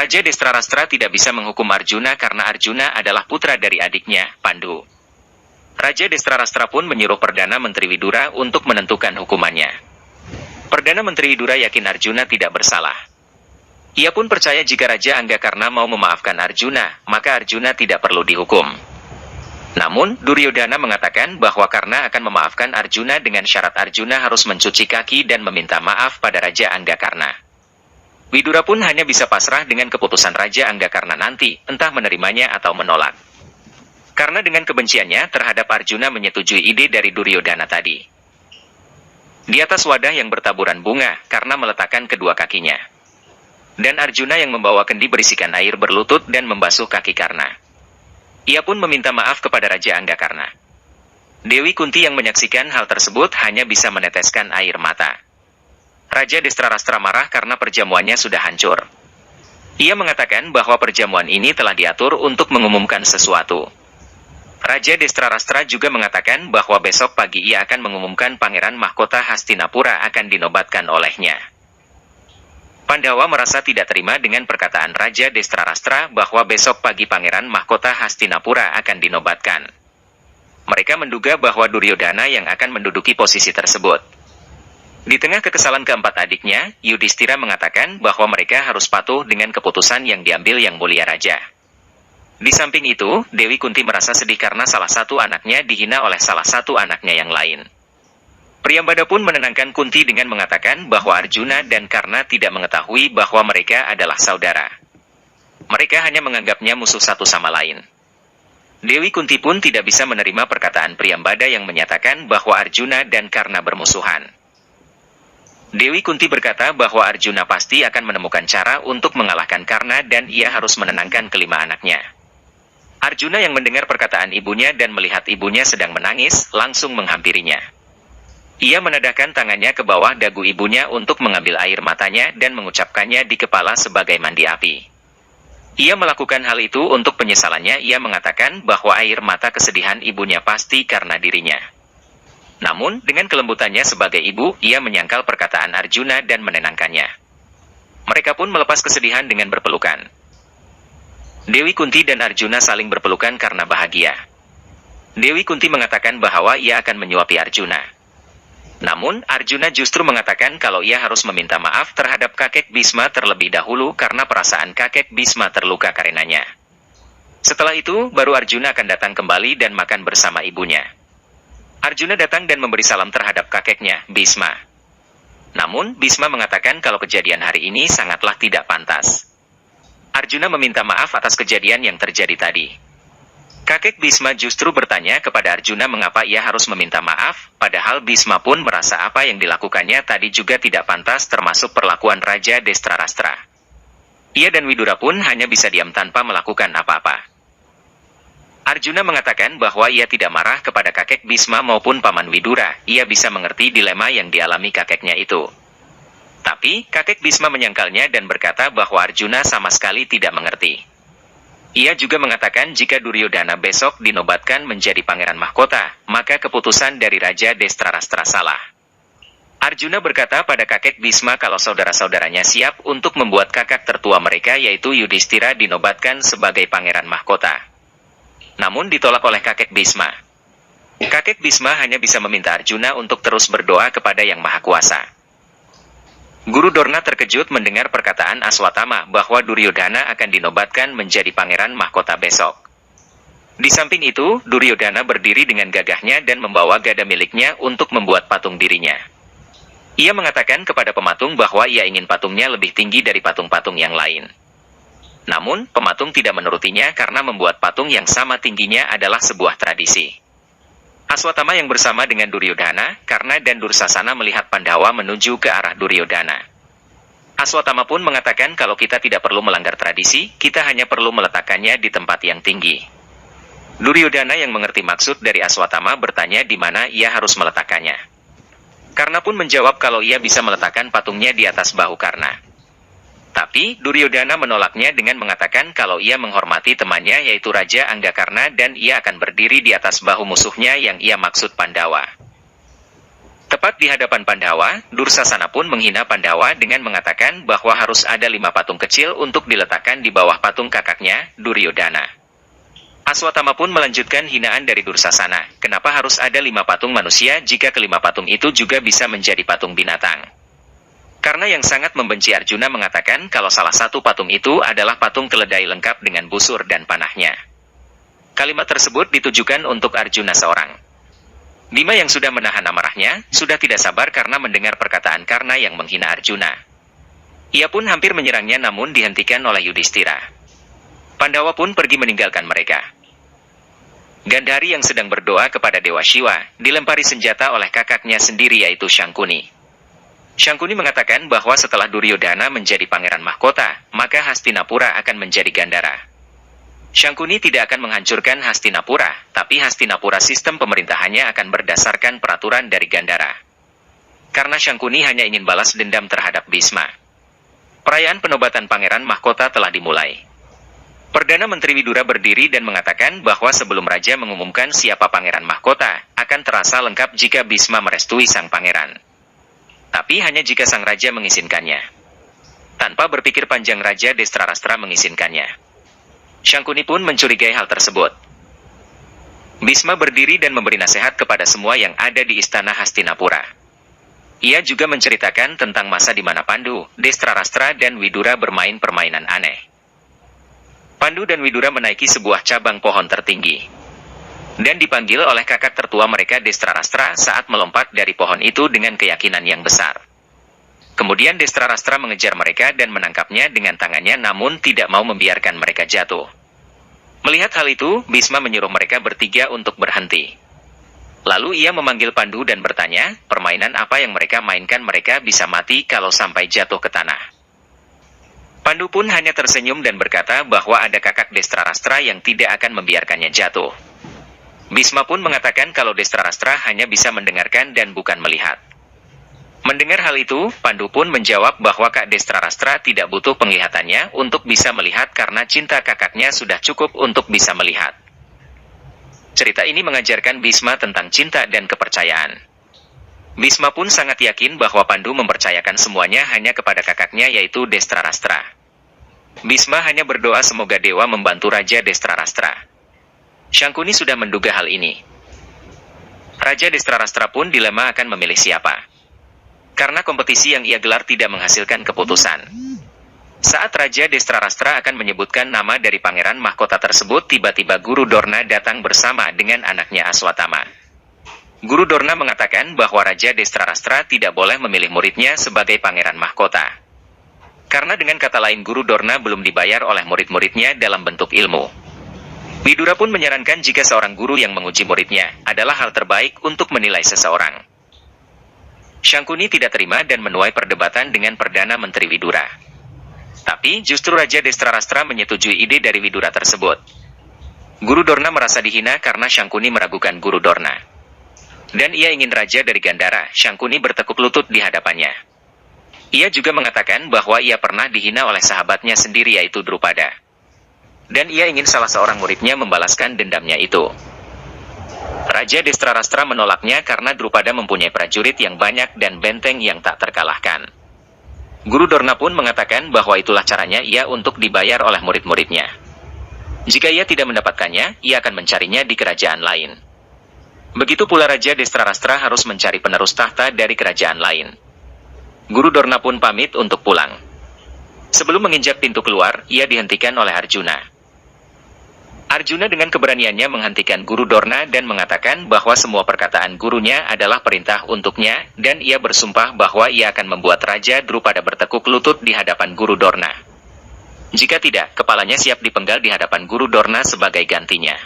Raja Destrarastra tidak bisa menghukum Arjuna karena Arjuna adalah putra dari adiknya, Pandu. Raja Destrarastra pun menyuruh Perdana Menteri Widura untuk menentukan hukumannya. Perdana Menteri Widura yakin Arjuna tidak bersalah. Ia pun percaya jika Raja Anggakarna mau memaafkan Arjuna, maka Arjuna tidak perlu dihukum. Namun, Duryodhana mengatakan bahwa Karna akan memaafkan Arjuna dengan syarat Arjuna harus mencuci kaki dan meminta maaf pada Raja Anggakarna. Widura pun hanya bisa pasrah dengan keputusan Raja Anggakarna nanti, entah menerimanya atau menolak. Karena dengan kebenciannya terhadap Arjuna menyetujui ide dari Duryodhana tadi. Di atas wadah yang bertaburan bunga, Karna meletakkan kedua kakinya. Dan Arjuna yang membawa kendi berisikan air berlutut dan membasuh kaki Karna. Ia pun meminta maaf kepada Raja Anggakarna. Dewi Kunti yang menyaksikan hal tersebut hanya bisa meneteskan air mata. Raja Destrarastra marah karena perjamuannya sudah hancur. Ia mengatakan bahwa perjamuan ini telah diatur untuk mengumumkan sesuatu. Raja Destrarastra juga mengatakan bahwa besok pagi ia akan mengumumkan Pangeran Mahkota Hastinapura akan dinobatkan olehnya. Pandawa merasa tidak terima dengan perkataan Raja Destrarastra bahwa besok pagi Pangeran Mahkota Hastinapura akan dinobatkan. Mereka menduga bahwa Duryodhana yang akan menduduki posisi tersebut. Di tengah kekesalan keempat adiknya, Yudhistira mengatakan bahwa mereka harus patuh dengan keputusan yang diambil Yang Mulia Raja. Di samping itu, Dewi Kunti merasa sedih karena salah satu anaknya dihina oleh salah satu anaknya yang lain. Priyambada pun menenangkan Kunti dengan mengatakan bahwa Arjuna dan Karna tidak mengetahui bahwa mereka adalah saudara. Mereka hanya menganggapnya musuh satu sama lain. Dewi Kunti pun tidak bisa menerima perkataan Priyambada yang menyatakan bahwa Arjuna dan Karna bermusuhan. Dewi Kunti berkata bahwa Arjuna pasti akan menemukan cara untuk mengalahkan Karna dan ia harus menenangkan kelima anaknya. Arjuna yang mendengar perkataan ibunya dan melihat ibunya sedang menangis, langsung menghampirinya. Ia menadahkan tangannya ke bawah dagu ibunya untuk mengambil air matanya dan mengucapkannya di kepala sebagai mandi api. Ia melakukan hal itu untuk penyesalannya. Ia mengatakan bahwa air mata kesedihan ibunya pasti karena dirinya. Namun, dengan kelembutannya sebagai ibu, ia menyangkal perkataan Arjuna dan menenangkannya. Mereka pun melepas kesedihan dengan berpelukan. Dewi Kunti dan Arjuna saling berpelukan karena bahagia. Dewi Kunti mengatakan bahwa ia akan menyuapi Arjuna. Namun, Arjuna justru mengatakan kalau ia harus meminta maaf terhadap kakek Bhisma terlebih dahulu karena perasaan kakek Bhisma terluka karenanya. Setelah itu, baru Arjuna akan datang kembali dan makan bersama ibunya. Arjuna datang dan memberi salam terhadap kakeknya, Bhisma. Namun, Bhisma mengatakan kalau kejadian hari ini sangatlah tidak pantas. Arjuna meminta maaf atas kejadian yang terjadi tadi. Kakek Bhisma justru bertanya kepada Arjuna mengapa ia harus meminta maaf, padahal Bhisma pun merasa apa yang dilakukannya tadi juga tidak pantas termasuk perlakuan Raja Destrarastra. Ia dan Widura pun hanya bisa diam tanpa melakukan apa-apa. Arjuna mengatakan bahwa ia tidak marah kepada kakek Bhisma maupun Paman Widura, ia bisa mengerti dilema yang dialami kakeknya itu. Tapi, kakek Bhisma menyangkalnya dan berkata bahwa Arjuna sama sekali tidak mengerti. Ia juga mengatakan jika Duryodhana besok dinobatkan menjadi Pangeran Mahkota, maka keputusan dari Raja Destrarastra salah. Arjuna berkata pada kakek Bhisma kalau saudara-saudaranya siap untuk membuat kakak tertua mereka yaitu Yudhistira dinobatkan sebagai Pangeran Mahkota. Namun ditolak oleh kakek Bhisma. Kakek Bhisma hanya bisa meminta Arjuna untuk terus berdoa kepada Yang Maha Kuasa. Guru Dorna terkejut mendengar perkataan Aswatthama bahwa Duryodhana akan dinobatkan menjadi Pangeran Mahkota besok. Di samping itu, Duryodhana berdiri dengan gagahnya dan membawa gada miliknya untuk membuat patung dirinya. Ia mengatakan kepada pematung bahwa ia ingin patungnya lebih tinggi dari patung-patung yang lain. Namun, pematung tidak menurutinya karena membuat patung yang sama tingginya adalah sebuah tradisi. Aswatthama yang bersama dengan Duryodhana, Karna dan Dursasana melihat Pandawa menuju ke arah Duryodhana. Aswatthama pun mengatakan kalau kita tidak perlu melanggar tradisi, kita hanya perlu meletakkannya di tempat yang tinggi. Duryodhana yang mengerti maksud dari Aswatthama bertanya di mana ia harus meletakkannya. Karna pun menjawab kalau ia bisa meletakkan patungnya di atas bahu Karna. Tapi, Duryodhana menolaknya dengan mengatakan kalau ia menghormati temannya yaitu Raja Anggakarna dan ia akan berdiri di atas bahu musuhnya yang ia maksud Pandawa. Tepat di hadapan Pandawa, Dursasana pun menghina Pandawa dengan mengatakan bahwa harus ada 5 patung kecil untuk diletakkan di bawah patung kakaknya, Duryodhana. Aswatthama pun melanjutkan hinaan dari Dursasana, kenapa harus ada 5 patung manusia jika kelima patung itu juga bisa menjadi patung binatang. Karena yang sangat membenci Arjuna mengatakan kalau salah satu patung itu adalah patung keledai lengkap dengan busur dan panahnya. Kalimat tersebut ditujukan untuk Arjuna seorang. Bima yang sudah menahan amarahnya, sudah tidak sabar karena mendengar perkataan Karna yang menghina Arjuna. Ia pun hampir menyerangnya namun dihentikan oleh Yudhistira. Pandawa pun pergi meninggalkan mereka. Gandhari yang sedang berdoa kepada Dewa Shiva, dilempari senjata oleh kakaknya sendiri yaitu Shangkuni. Shangkuni mengatakan bahwa setelah Duryodhana menjadi pangeran mahkota, maka Hastinapura akan menjadi Gandhara. Shangkuni tidak akan menghancurkan Hastinapura, tapi Hastinapura sistem pemerintahannya akan berdasarkan peraturan dari Gandhara. Karena Shangkuni hanya ingin balas dendam terhadap Bhisma. Perayaan penobatan pangeran mahkota telah dimulai. Perdana Menteri Widura berdiri dan mengatakan bahwa sebelum raja mengumumkan siapa pangeran mahkota, akan terasa lengkap jika Bhisma merestui sang pangeran. Tapi hanya jika sang raja mengizinkannya. Tanpa berpikir panjang Raja Destrarastra mengizinkannya. Shangkuni pun mencurigai hal tersebut. Bhisma berdiri dan memberi nasihat kepada semua yang ada di istana Hastinapura. Ia juga menceritakan tentang masa di mana Pandu, Destrarastra dan Widura bermain permainan aneh. Pandu dan Widura menaiki sebuah cabang pohon tertinggi. Dan dipanggil oleh kakak tertua mereka Destrarastra saat melompat dari pohon itu dengan keyakinan yang besar. Kemudian Destrarastra mengejar mereka dan menangkapnya dengan tangannya namun tidak mau membiarkan mereka jatuh. Melihat hal itu, Bhisma menyuruh mereka bertiga untuk berhenti. Lalu ia memanggil Pandu dan bertanya, permainan apa yang mereka mainkan mereka bisa mati kalau sampai jatuh ke tanah. Pandu pun hanya tersenyum dan berkata bahwa ada kakak Destrarastra yang tidak akan membiarkannya jatuh. Bhisma pun mengatakan kalau Destrarastra hanya bisa mendengarkan dan bukan melihat. Mendengar hal itu, Pandu pun menjawab bahwa Kak Destrarastra tidak butuh penglihatannya untuk bisa melihat karena cinta kakaknya sudah cukup untuk bisa melihat. Cerita ini mengajarkan Bhisma tentang cinta dan kepercayaan. Bhisma pun sangat yakin bahwa Pandu mempercayakan semuanya hanya kepada kakaknya yaitu Destrarastra. Bhisma hanya berdoa semoga dewa membantu Raja Destrarastra. Shangkuni sudah menduga hal ini. Raja Destrarastra pun dilema akan memilih siapa. Karena kompetisi yang ia gelar tidak menghasilkan keputusan. Saat Raja Destrarastra akan menyebutkan nama dari pangeran mahkota tersebut, tiba-tiba Guru Dorna datang bersama dengan anaknya Aswatthama. Guru Dorna mengatakan bahwa Raja Destrarastra tidak boleh memilih muridnya sebagai pangeran mahkota. Karena dengan kata lain Guru Dorna belum dibayar oleh murid-muridnya dalam bentuk ilmu. Widura pun menyarankan jika seorang guru yang menguji muridnya adalah hal terbaik untuk menilai seseorang. Shangkuni tidak terima dan menuai perdebatan dengan Perdana Menteri Widura. Tapi justru Raja Destrarastra menyetujui ide dari Widura tersebut. Guru Dorna merasa dihina karena Shangkuni meragukan Guru Dorna. Dan ia ingin raja dari Gandhara, Shangkuni bertekuk lutut di hadapannya. Ia juga mengatakan bahwa ia pernah dihina oleh sahabatnya sendiri yaitu Drupada. Dan ia ingin salah seorang muridnya membalaskan dendamnya itu. Raja Destrarastra menolaknya karena Drupada mempunyai prajurit yang banyak dan benteng yang tak terkalahkan. Guru Dorna pun mengatakan bahwa itulah caranya ia untuk dibayar oleh murid-muridnya. Jika ia tidak mendapatkannya, ia akan mencarinya di kerajaan lain. Begitu pula Raja Destrarastra harus mencari penerus tahta dari kerajaan lain. Guru Dorna pun pamit untuk pulang. Sebelum menginjak pintu keluar, ia dihentikan oleh Arjuna. Arjuna dengan keberaniannya menghentikan Guru Dorna dan mengatakan bahwa semua perkataan gurunya adalah perintah untuknya, dan ia bersumpah bahwa ia akan membuat Raja Drupada bertekuk lutut di hadapan Guru Dorna. Jika tidak, kepalanya siap dipenggal di hadapan Guru Dorna sebagai gantinya.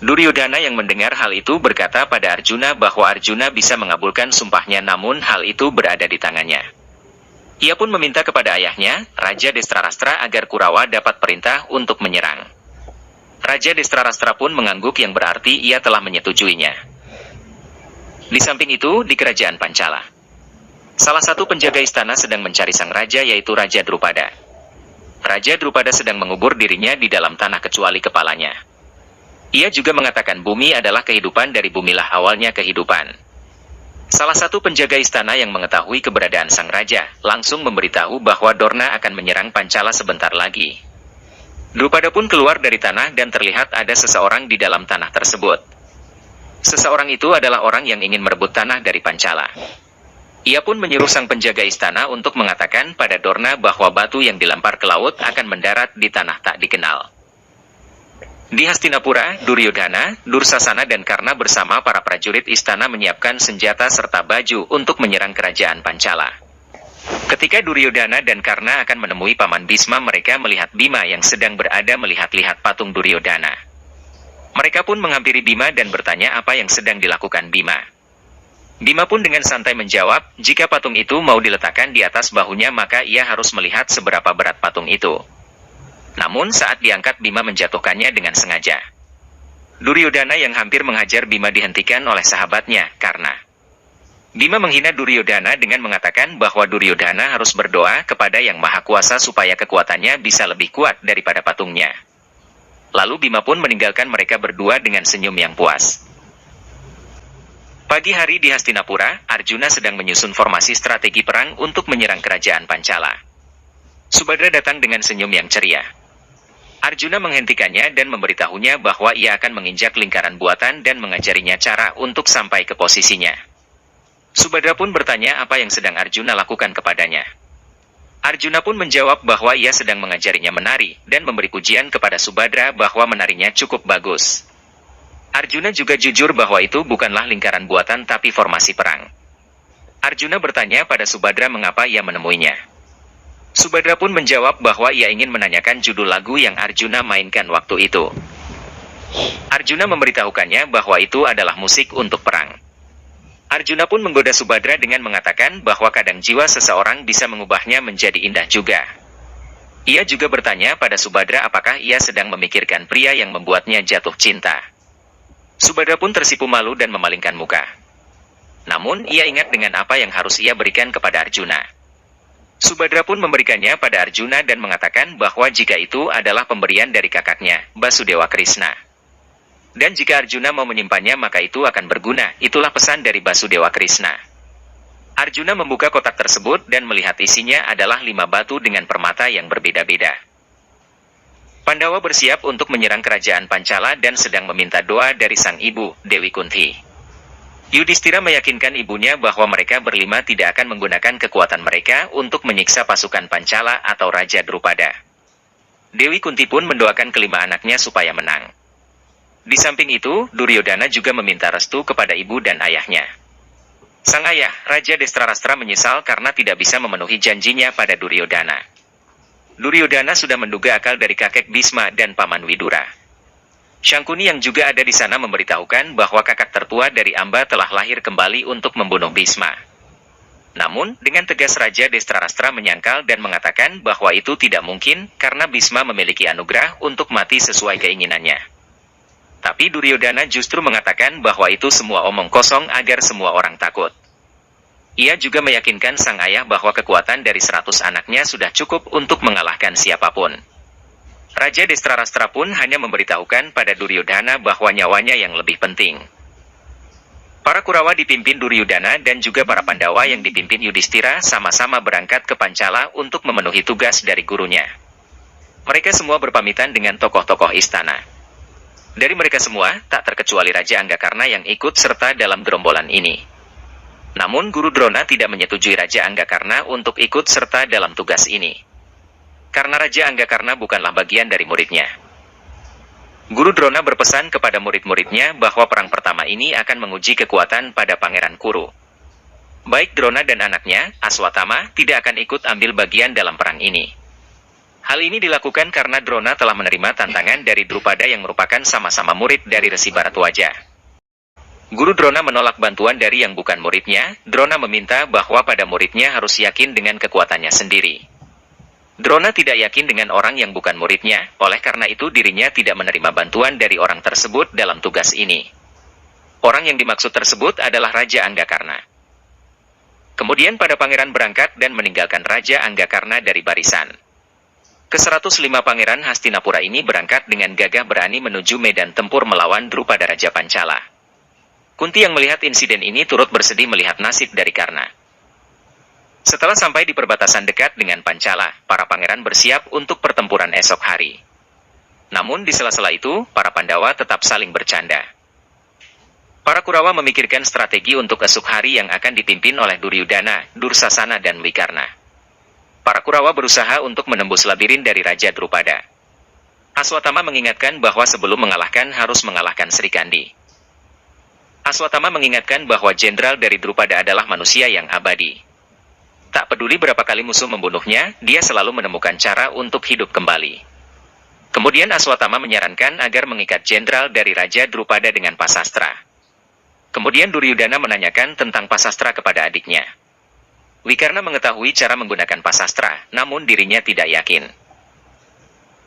Duryodhana yang mendengar hal itu berkata pada Arjuna bahwa Arjuna bisa mengabulkan sumpahnya namun hal itu berada di tangannya. Ia pun meminta kepada ayahnya, Raja Destrarastra agar Kurawa dapat perintah untuk menyerang. Raja Destrarastra pun mengangguk yang berarti ia telah menyetujuinya. Di samping itu, di kerajaan Pancala, salah satu penjaga istana sedang mencari sang raja yaitu Raja Drupada. Raja Drupada sedang mengubur dirinya di dalam tanah kecuali kepalanya. Ia juga mengatakan bumi adalah kehidupan dari bumilah awalnya kehidupan. Salah satu penjaga istana yang mengetahui keberadaan sang raja, langsung memberitahu bahwa Dorna akan menyerang Pancala sebentar lagi. Drupada pun keluar dari tanah dan terlihat ada seseorang di dalam tanah tersebut. Seseorang itu adalah orang yang ingin merebut tanah dari Pancala. Ia pun menyuruh sang penjaga istana untuk mengatakan pada Dorna bahwa batu yang dilempar ke laut akan mendarat di tanah tak dikenal. Di Hastinapura, Duryodhana, Dursasana dan Karna bersama para prajurit istana menyiapkan senjata serta baju untuk menyerang kerajaan Pancala. Ketika Duryodhana dan Karna akan menemui Paman Bisma, mereka melihat Bima yang sedang berada melihat-lihat patung Duryodhana. Mereka pun menghampiri Bima dan bertanya apa yang sedang dilakukan Bima. Bima pun dengan santai menjawab, jika patung itu mau diletakkan di atas bahunya maka ia harus melihat seberapa berat patung itu. Namun saat diangkat Bima menjatuhkannya dengan sengaja. Duryodhana yang hampir menghajar Bima dihentikan oleh sahabatnya, Karna. Bima menghina Duryodhana dengan mengatakan bahwa Duryodhana harus berdoa kepada Yang Maha Kuasa supaya kekuatannya bisa lebih kuat daripada patungnya. Lalu Bima pun meninggalkan mereka berdua dengan senyum yang puas. Pagi hari di Hastinapura, Arjuna sedang menyusun formasi strategi perang untuk menyerang kerajaan Pancala. Subadra datang dengan senyum yang ceria. Arjuna menghentikannya dan memberitahunya bahwa ia akan menginjak lingkaran buatan dan mengajarinya cara untuk sampai ke posisinya. Subadra pun bertanya apa yang sedang Arjuna lakukan kepadanya. Arjuna pun menjawab bahwa ia sedang mengajarinya menari dan memberi pujian kepada Subadra bahwa menarinya cukup bagus. Arjuna juga jujur bahwa itu bukanlah lingkaran buatan tapi formasi perang. Arjuna bertanya pada Subadra mengapa ia menemuinya. Subadra pun menjawab bahwa ia ingin menanyakan judul lagu yang Arjuna mainkan waktu itu. Arjuna memberitahukannya bahwa itu adalah musik untuk perang. Arjuna pun menggoda Subadra dengan mengatakan bahwa kadang jiwa seseorang bisa mengubahnya menjadi indah juga. Ia juga bertanya pada Subadra apakah ia sedang memikirkan pria yang membuatnya jatuh cinta. Subadra pun tersipu malu dan memalingkan muka. Namun ia ingat dengan apa yang harus ia berikan kepada Arjuna. Subadra pun memberikannya pada Arjuna dan mengatakan bahwa jika itu adalah pemberian dari kakaknya, Basudewa Krishna. Dan jika Arjuna mau menyimpannya maka itu akan berguna, itulah pesan dari Basudewa Krishna. Arjuna membuka kotak tersebut dan melihat isinya adalah 5 batu dengan permata yang berbeda-beda. Pandawa bersiap untuk menyerang kerajaan Pancala dan sedang meminta doa dari sang ibu, Dewi Kunti. Yudhistira meyakinkan ibunya bahwa mereka berlima tidak akan menggunakan kekuatan mereka untuk menyiksa pasukan Pancala atau Raja Drupada. Dewi Kunti pun mendoakan kelima anaknya supaya menang. Di samping itu, Duryodhana juga meminta restu kepada ibu dan ayahnya. Sang ayah, Raja Destrarastra menyesal karena tidak bisa memenuhi janjinya pada Duryodhana. Duryodhana sudah menduga akal dari kakek Bisma dan Paman Widura. Syangkuni yang juga ada di sana memberitahukan bahwa kakak tertua dari Amba telah lahir kembali untuk membunuh Bisma. Namun, dengan tegas Raja Destrarastra menyangkal dan mengatakan bahwa itu tidak mungkin karena Bisma memiliki anugerah untuk mati sesuai keinginannya. Tapi Duryodhana justru mengatakan bahwa itu semua omong kosong agar semua orang takut. Ia juga meyakinkan sang ayah bahwa kekuatan dari 100 anaknya sudah cukup untuk mengalahkan siapapun. Raja Destrarastra pun hanya memberitahukan pada Duryodhana bahwa nyawanya yang lebih penting. Para Kurawa dipimpin Duryodhana dan juga para Pandawa yang dipimpin Yudhistira sama-sama berangkat ke Pancala untuk memenuhi tugas dari gurunya. Mereka semua berpamitan dengan tokoh-tokoh istana. Dari mereka semua, tak terkecuali Raja Anggakarna yang ikut serta dalam gerombolan ini. Namun Guru Drona tidak menyetujui Raja Anggakarna untuk ikut serta dalam tugas ini. Karena Raja Anggakarna bukanlah bagian dari muridnya. Guru Drona berpesan kepada murid-muridnya bahwa perang pertama ini akan menguji kekuatan pada Pangeran Kuru. Baik Drona dan anaknya, Aswatthama, tidak akan ikut ambil bagian dalam perang ini. Hal ini dilakukan karena Drona telah menerima tantangan dari Drupada yang merupakan sama-sama murid dari Resi Bharadwaja. Guru Drona menolak bantuan dari yang bukan muridnya. Drona meminta bahwa pada muridnya harus yakin dengan kekuatannya sendiri. Drona tidak yakin dengan orang yang bukan muridnya, oleh karena itu dirinya tidak menerima bantuan dari orang tersebut dalam tugas ini. Orang yang dimaksud tersebut adalah Raja Anggakarna. Kemudian pada pangeran berangkat dan meninggalkan Raja Anggakarna dari barisan. Ke-105 pangeran Hastinapura ini berangkat dengan gagah berani menuju medan tempur melawan Drupada Raja Pancala. Kunti yang melihat insiden ini turut bersedih melihat nasib dari Karna. Setelah sampai di perbatasan dekat dengan Pancala, para pangeran bersiap untuk pertempuran esok hari. Namun di sela-sela itu, para Pandawa tetap saling bercanda. Para Kurawa memikirkan strategi untuk esok hari yang akan dipimpin oleh Duryudana, Dursasana dan Wikarna. Para Kurawa berusaha untuk menembus labirin dari Raja Drupada. Aswatama mengingatkan bahwa sebelum mengalahkan harus mengalahkan Sri Kandi. Aswatama mengingatkan bahwa jenderal dari Drupada adalah manusia yang abadi. Tak peduli berapa kali musuh membunuhnya, dia selalu menemukan cara untuk hidup kembali. Kemudian Aswatama menyarankan agar mengikat jenderal dari Raja Drupada dengan pasastra. Kemudian Duryudana menanyakan tentang pasastra kepada adiknya. Wikarna mengetahui cara menggunakan pasastra, namun dirinya tidak yakin.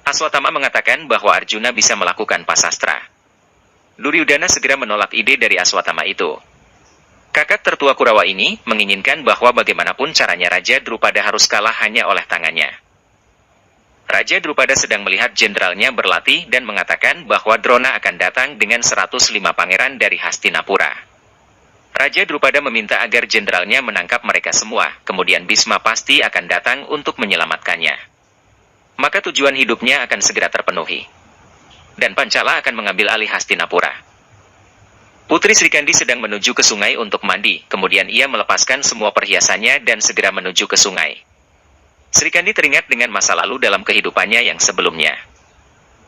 Aswatama mengatakan bahwa Arjuna bisa melakukan pasastra. Duryudana segera menolak ide dari Aswatama itu. Kakak tertua Kurawa ini menginginkan bahwa bagaimanapun caranya Raja Drupada harus kalah hanya oleh tangannya. Raja Drupada sedang melihat jenderalnya berlatih dan mengatakan bahwa Drona akan datang dengan 105 pangeran dari Hastinapura. Raja Drupada meminta agar jenderalnya menangkap mereka semua, kemudian Bisma pasti akan datang untuk menyelamatkannya. Maka tujuan hidupnya akan segera terpenuhi. Dan Pancala akan mengambil alih Hastinapura. Putri Sri Kandi sedang menuju ke sungai untuk mandi, kemudian ia melepaskan semua perhiasannya dan segera menuju ke sungai. Sri Kandi teringat dengan masa lalu dalam kehidupannya yang sebelumnya.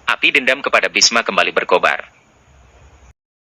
Api dendam kepada Bisma kembali berkobar.